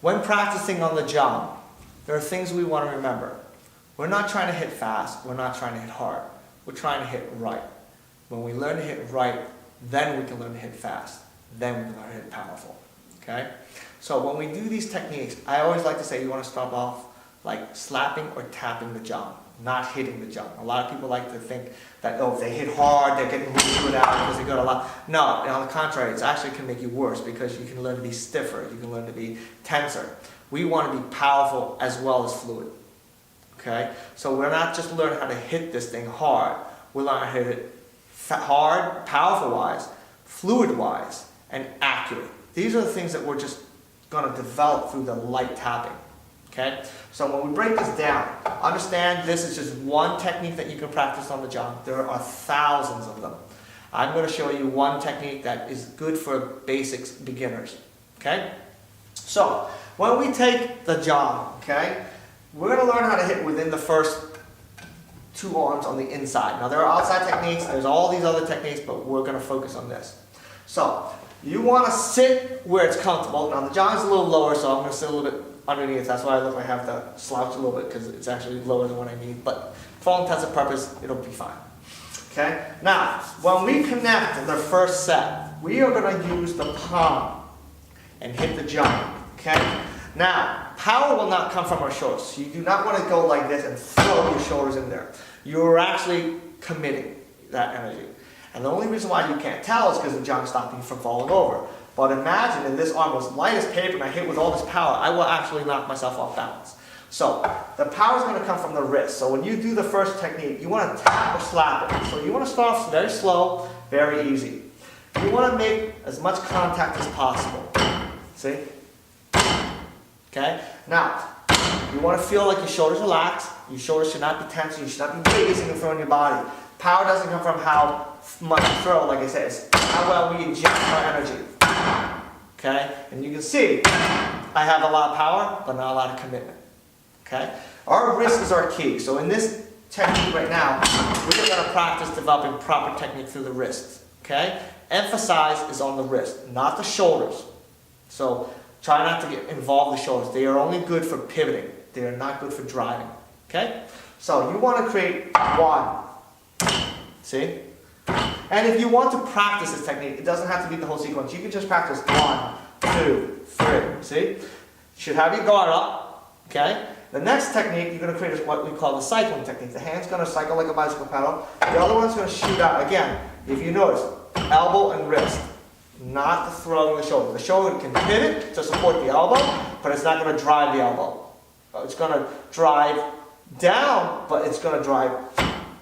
When practicing on the Jong, there are things we want to remember. We're not trying to hit fast, we're not trying to hit hard. We're trying to hit right. When we learn to hit right, then we can learn to hit fast. Then we can learn to hit powerful. Okay? So when we do these techniques, I always like to say you want to start off like slapping or tapping the Jong, not hitting the Jong. A lot of people like to think that, oh, if they hit hard, they're getting really good at it because they got a lot. No, on the contrary, it actually can make you worse because you can learn to be stiffer, you can learn to be tenser. We want to be powerful as well as fluid. Okay? So we're not just learning how to hit this thing hard, we learn how to hit it hard, powerful-wise, fluid-wise, and accurate. These are the things that we're just going to develop through the light tapping. Okay? So when we break this down, understand this is just one technique that you can practice on the Jong. There are thousands of them. I'm going to show you one technique that is good for basics beginners. Okay? So when we take the Jong, okay, we're going to learn how to hit within the first two arms on the inside. Now there are outside techniques, there's all these other techniques, but we're going to focus on this. So you want to sit where it's comfortable. Now the Jong is a little lower, so I'm going to sit a little bit underneath. That's why I look like I have to slouch a little bit because it's actually lower than what I need. But for all intents and purposes, it'll be fine. Okay? Now, when we connect the first set, we are going to use the palm and hit the Jong. Okay? Now, power will not come from our shoulders. So you do not want to go like this and throw your shoulders in there. You're actually committing that energy. And the only reason why you can't tell is because the Jong stopped you from falling over. But imagine if this arm was light as paper and I hit with all this power, I will actually knock myself off balance. So the power is going to come from the wrist. So when you do the first technique, you want to tap or slap it. So you want to start off very slow, very easy. You want to make as much contact as possible. See? Okay? Now, you want to feel like your shoulders relax. Your shoulders should not be tense. You should not be raising and throwing your body. Power doesn't come from how much you throw, like I said. It's how well we inject our energy. Okay? And you can see, I have a lot of power, but not a lot of commitment. Okay? Our wrist is our key. So in this technique right now, we're going to practice developing proper technique through the wrist. Okay? Emphasis is on the wrist, not the shoulders. So try not to get involved in the shoulders. They are only good for pivoting. They are not good for driving. Okay? So you want to create one. See? And if you want to practice this technique, it doesn't have to be the whole sequence. You can just practice 1, 2, 3. See? You should have your guard up. Okay? The next technique you're going to create is what we call the cycling technique. The hand's going to cycle like a bicycle pedal. The other one's going to shoot out. Again, if you notice, elbow and wrist. Not the throwing the shoulder. The shoulder can pivot to support the elbow, but it's not going to drive the elbow. It's going to drive down, but it's going to drive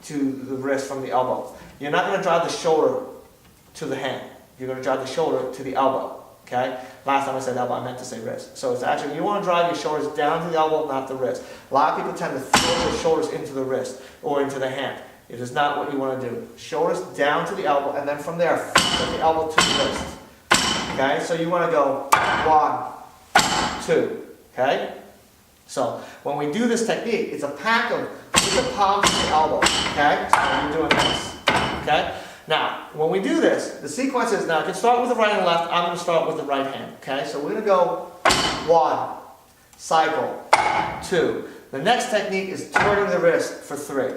to the wrist from the elbow. You're not going to drive the shoulder to the hand. You're going to drive the shoulder to the elbow. Okay? Last time I said elbow, I meant to say wrist. So it's actually, you want to drive your shoulders down to the elbow, not the wrist. A lot of people tend to throw their shoulders into the wrist or into the hand. It is not what you want to do. Shoulders down to the elbow, and then from there, from the elbow to the wrist. Okay? So you want to go 1, 2. Okay? So when we do this technique, it's a pack of with the palm to the elbow. Okay? So you're doing this. Okay? Now, when we do this, the sequence is, now I can start with the right and left. I'm going to start with the right hand. Okay? So we're going to go 1, cycle, 2. The next technique is turning the wrist for 3.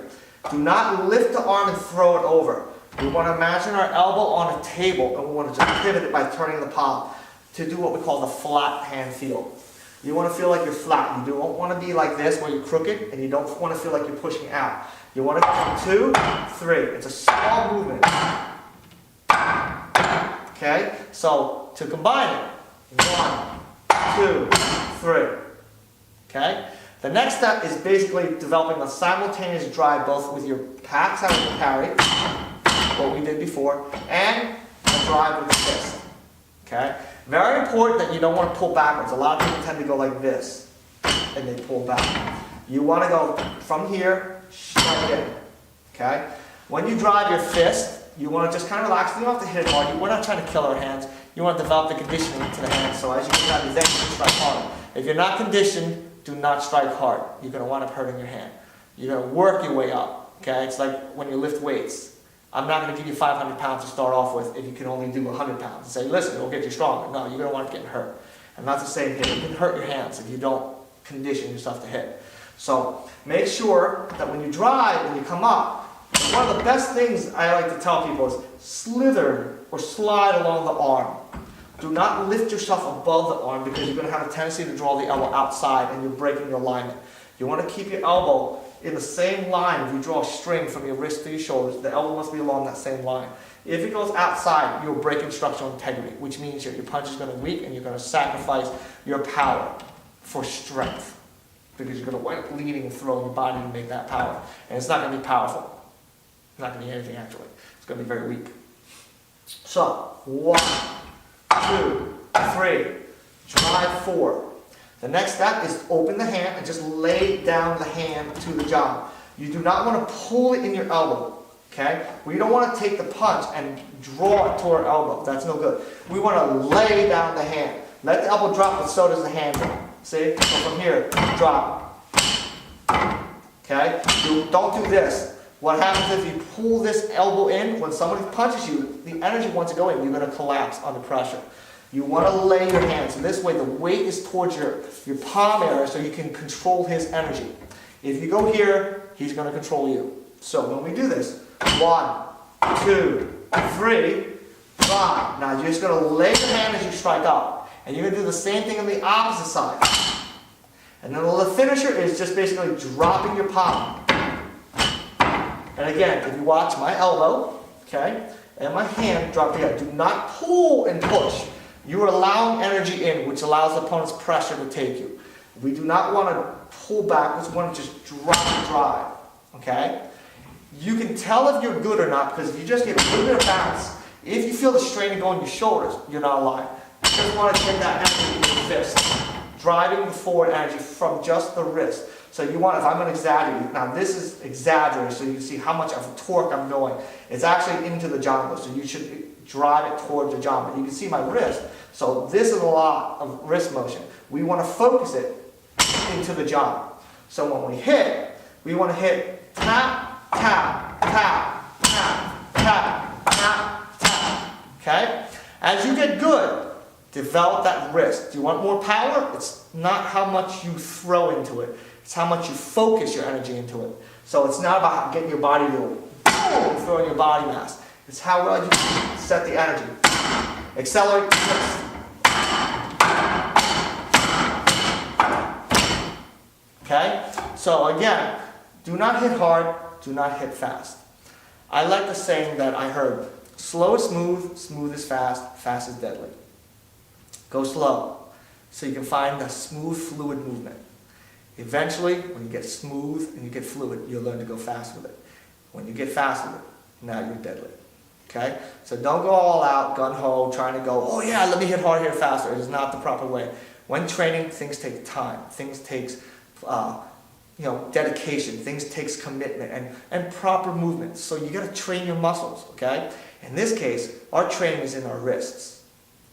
Do not lift the arm and throw it over. We want to imagine our elbow on a table, and we want to just pivot it by turning the palm to do what we call the flat hand feel. You want to feel like you're flat. You don't want to be like this where you're crooked, and you don't want to feel like you're pushing out. You want to go 2, 3. It's a small movement. Okay? So to combine it, 1, 2, 3. Okay? The next step is basically developing a simultaneous drive both with your packs out of the parry, what we did before, and a drive with the fist. Okay? Very important that you don't want to pull backwards. A lot of people tend to go like this, and they pull back. You want to go from here, straight in. Okay? When you drive your fist, you want to just kind of relax. You don't have to hit it hard. We're not trying to kill our hands. You want to develop the conditioning to the hands. So as you get out, then you can strike hard. If you're not conditioned, do not strike hard. You're going to wind up hurting your hand. You're going to work your way up. Okay? It's like when you lift weights. I'm not going to give you 500 pounds to start off with if you can only do 100 pounds. And say, listen, it'll get you stronger. No, you're going to wind up getting hurt. And not to say hit, it can hurt your hands if you don't condition yourself to hit. So make sure that when you drive, when you come up, one of the best things I like to tell people is slither or slide along the arm. Do not lift yourself above the arm because you're going to have a tendency to draw the elbow outside and you're breaking your alignment. You want to keep your elbow in the same line. If you draw a string from your wrist to your shoulders, the elbow must be along that same line. If it goes outside, you're breaking structural integrity, which means your punch is going to weak and you're going to sacrifice your power for strength. Because you're going to wind up leading and throwing your body to make that power. And it's not going to be powerful. It's not going to be anything actually. It's going to be very weak. So, 1, 2, 3, drive 4. The next step is open the hand and just lay down the hand to the job. You do not want to pull it in your elbow, okay? We don't want to take the punch and draw it to our elbow. That's no good. We want to lay down the hand. Let the elbow drop, but so does the hand drop. See? So from here, drop. Okay? Don't do this. What happens if you pull this elbow in, when somebody punches you, the energy wants to go in, you're going to collapse under pressure. You want to lay your hands. So this way the weight is towards your palm area so you can control his energy. If you go here, he's going to control you. So when we do this, 1, 2, 3, 5. Now you're just going to lay your hand as you strike up. And you're going to do the same thing on the opposite side. And then the finisher is just basically dropping your palm. And again, if you watch my elbow, okay, and my hand drop together, do not pull and push. You are allowing energy in, which allows the opponent's pressure to take you. We do not want to pull back, we want to just drop and drive, okay? You can tell if you're good or not, because if you just get a little bit of bounce, if you feel the strain go in your shoulders, you're not alive. You just want to take that energy in your fist, driving the forward energy from just the wrist. So you want, if I'm going to exaggerate, now this is exaggerated so you can see how much of a torque I'm going. It's actually into the jumbo, so you should drive it towards the jumbo. But you can see my wrist, so this is a lot of wrist motion. We want to focus it into the jump. So when we hit, we want to hit tap, tap, tap, tap, tap, tap, tap. Okay? As you get good, develop that wrist. Do you want more power? It's not how much you throw into it. It's how much you focus your energy into it. So it's not about getting your body to boom, throwing your body mass. It's how well you set the energy. Accelerate the wrist. Okay? So again, do not hit hard, do not hit fast. I like the saying that I heard, slow is smooth, smooth is fast, fast is deadly. Go slow, so you can find a smooth, fluid movement. Eventually, when you get smooth and you get fluid, you'll learn to go fast with it. When you get fast with it, now you're deadly. Okay? So don't go all out, gung-ho, trying to go, oh yeah, let me hit hard here faster. It is not the proper way. When training, things take time. Things takes dedication. Things takes commitment and proper movement. So you got to train your muscles. Okay? In this case, our training is in our wrists.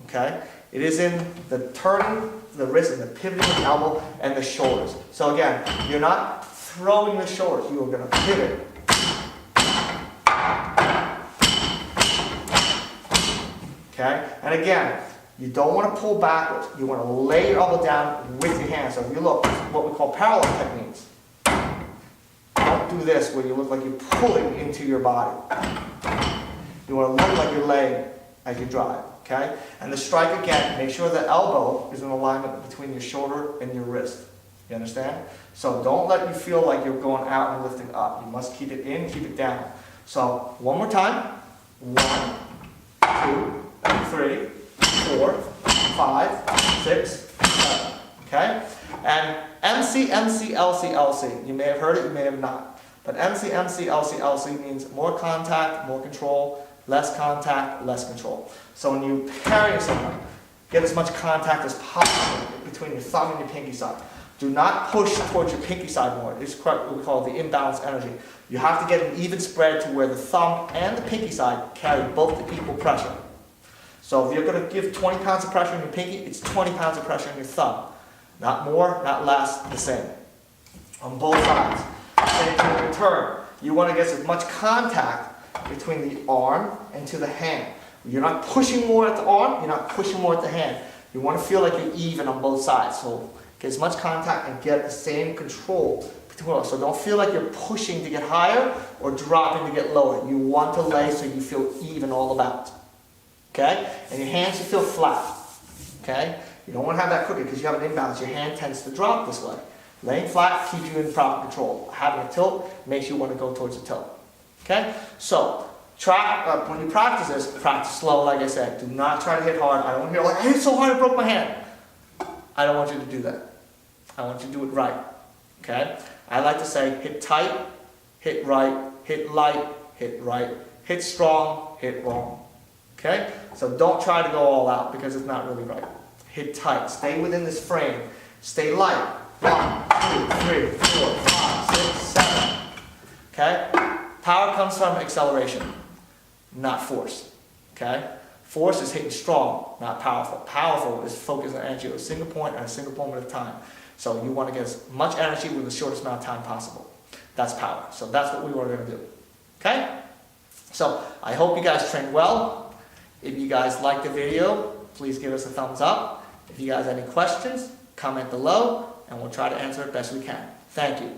Okay? It is in the turning the wrist and the pivoting of the elbow and the shoulders. So again, you're not throwing the shoulders. You are going to pivot. Okay? And again, you don't want to pull backwards. You want to lay your elbow down with your hands. So if you look, what we call parallel techniques. Don't do this where you look like you're pulling into your body. You want to look like you're laying as you drive. Okay? And the strike again, make sure the elbow is in alignment between your shoulder and your wrist. You understand? So don't let you feel like you're going out and lifting up. You must keep it in, keep it down. So one more time. 1, 2, 3, 4, 5, 6, 7. Okay? And MC, MC, LC, LC. You may have heard it, you may have not. But MC, MC, LC, LC means more contact, more control. Less contact, less control. So when you parry someone, get as much contact as possible between your thumb and your pinky side. Do not push towards your pinky side more. It's what we call the imbalanced energy. You have to get an even spread to where the thumb and the pinky side carry both the equal pressure. So if you're going to give 20 pounds of pressure on your pinky, it's 20 pounds of pressure on your thumb. Not more, not less, the same. On both sides. Same thing in return. You want to get as much contact between the arm and to the hand. You're not pushing more at the arm, you're not pushing more at the hand. You want to feel like you're even on both sides. So get as much contact and get the same control. So don't feel like you're pushing to get higher or dropping to get lower. You want to lay so you feel even all about. Okay? And your hands should feel flat. Okay? You don't want to have that crooked because you have an imbalance. Your hand tends to drop this way. Laying flat keeps you in proper control. Having a tilt makes you want to go towards the tilt. Okay? So, when you practice this, practice slow, like I said. Do not try to hit hard. I don't want to hear like, I hit so hard I broke my hand. I don't want you to do that. I want you to do it right. Okay? I like to say hit tight, hit right, hit light, hit right, hit strong, hit wrong. Okay? So don't try to go all out because it's not really right. Hit tight. Stay within this frame. Stay light. 1, 2, 3, 4, 5, 6, 7. Okay? Power comes from acceleration, not force. Okay? Force is hitting strong, not powerful. Powerful is focusing on energy at a single point and a single moment of time. So you want to get as much energy with the shortest amount of time possible. That's power. So that's what we were going to do. Okay? So I hope you guys trained well. If you guys liked the video, please give us a thumbs up. If you guys have any questions, comment below, and we'll try to answer it best we can. Thank you.